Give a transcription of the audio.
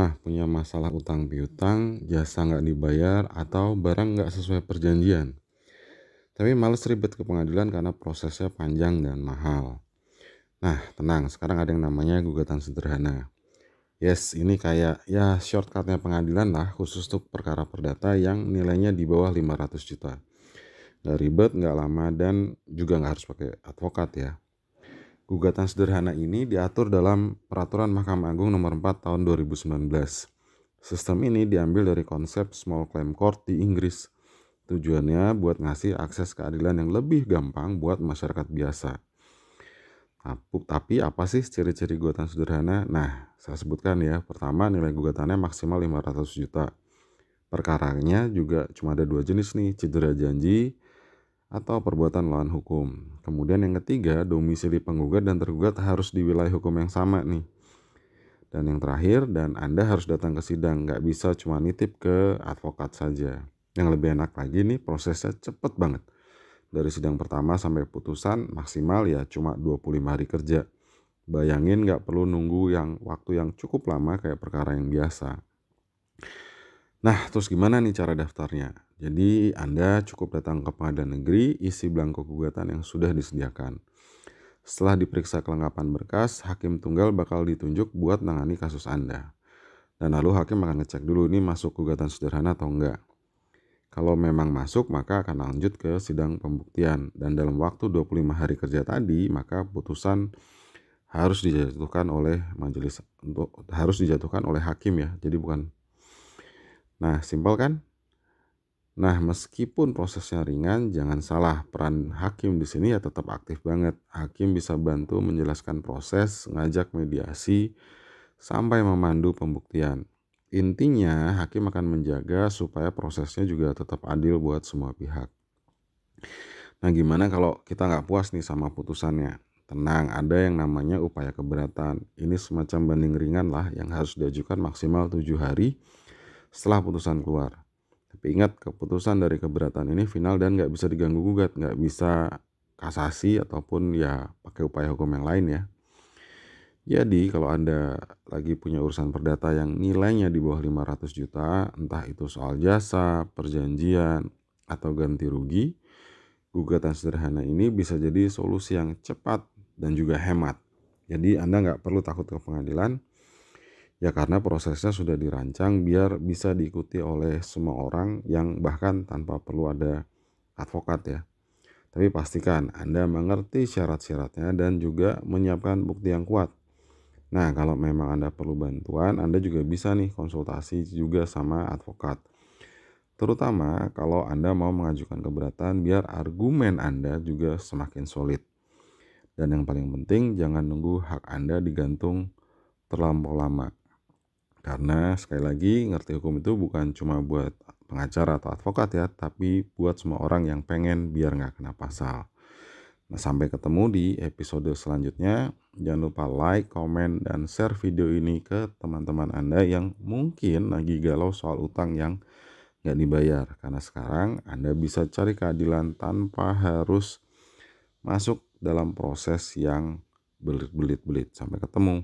pernah punya masalah utang piutang, jasa nggak dibayar, atau barang nggak sesuai perjanjian? Tapi males ribet ke pengadilan karena prosesnya panjang dan mahal. Nah, tenang, sekarang ada yang namanya gugatan sederhana. Yes, ini kayak ya shortcutnya pengadilan lah, khusus untuk perkara perdata yang nilainya di bawah 500 juta. Nggak ribet, nggak lama, dan juga nggak harus pakai advokat ya. Gugatan sederhana ini diatur dalam Peraturan Mahkamah Agung Nomor 4 Tahun 2019. Sistem ini diambil dari konsep small claim court di Inggris. Tujuannya buat ngasih akses keadilan yang lebih gampang buat masyarakat biasa. Tapi apa sih ciri-ciri gugatan sederhana? Nah, saya sebutkan ya. Pertama, nilai gugatannya maksimal 500 juta. Perkaranya juga cuma ada dua jenis nih, cedera janji atau perbuatan melawan hukum. Kemudian yang ketiga, domisili penggugat dan tergugat harus di wilayah hukum yang sama nih. Dan yang terakhir, dan Anda harus datang ke sidang, nggak bisa cuma nitip ke advokat saja. Yang lebih enak lagi nih, prosesnya cepet banget. Dari sidang pertama sampai putusan maksimal ya cuma 25 hari kerja. Bayangin nggak perlu nunggu waktu yang cukup lama kayak perkara yang biasa. Nah, terus gimana nih cara daftarnya? Jadi Anda cukup datang ke pengadilan negeri, isi belangko gugatan yang sudah disediakan. Setelah diperiksa kelengkapan berkas, hakim tunggal bakal ditunjuk buat nangani kasus Anda. Dan lalu hakim akan ngecek dulu ini masuk gugatan sederhana atau enggak. Kalau memang masuk, maka akan lanjut ke sidang pembuktian. Dan dalam waktu 25 hari kerja tadi, maka putusan harus dijatuhkan oleh hakim ya. Jadi bukan. Nah, simpel kan? Nah, meskipun prosesnya ringan, jangan salah, peran hakim di sini ya tetap aktif banget. Hakim bisa bantu menjelaskan proses, ngajak mediasi, sampai memandu pembuktian. Intinya, hakim akan menjaga supaya prosesnya juga tetap adil buat semua pihak. Nah, gimana kalau kita nggak puas nih sama putusannya? Tenang, ada yang namanya upaya keberatan. Ini semacam banding ringan lah yang harus diajukan maksimal 7 hari setelah putusan keluar. Tapi ingat, keputusan dari keberatan ini final dan nggak bisa diganggu gugat, nggak bisa kasasi ataupun ya pakai upaya hukum yang lain ya. Jadi kalau Anda lagi punya urusan perdata yang nilainya di bawah 500 juta, entah itu soal jasa, perjanjian, atau ganti rugi, gugatan sederhana ini bisa jadi solusi yang cepat dan juga hemat. Jadi Anda nggak perlu takut ke pengadilan, ya karena prosesnya sudah dirancang biar bisa diikuti oleh semua orang yang bahkan tanpa perlu ada advokat ya. Tapi pastikan Anda mengerti syarat-syaratnya dan juga menyiapkan bukti yang kuat. Nah, kalau memang Anda perlu bantuan, Anda juga bisa nih konsultasi juga sama advokat. Terutama kalau Anda mau mengajukan keberatan biar argumen Anda juga semakin solid. Dan yang paling penting, jangan nunggu hak Anda digantung terlampau lama. Karena sekali lagi ngerti hukum itu bukan cuma buat pengacara atau advokat ya, tapi buat semua orang yang pengen biar nggak kena pasal. Nah, sampai ketemu di episode selanjutnya. Jangan lupa like, komen, dan share video ini ke teman-teman Anda yang mungkin lagi galau soal utang yang nggak dibayar. Karena sekarang Anda bisa cari keadilan tanpa harus masuk dalam proses yang belit-belit. Sampai ketemu.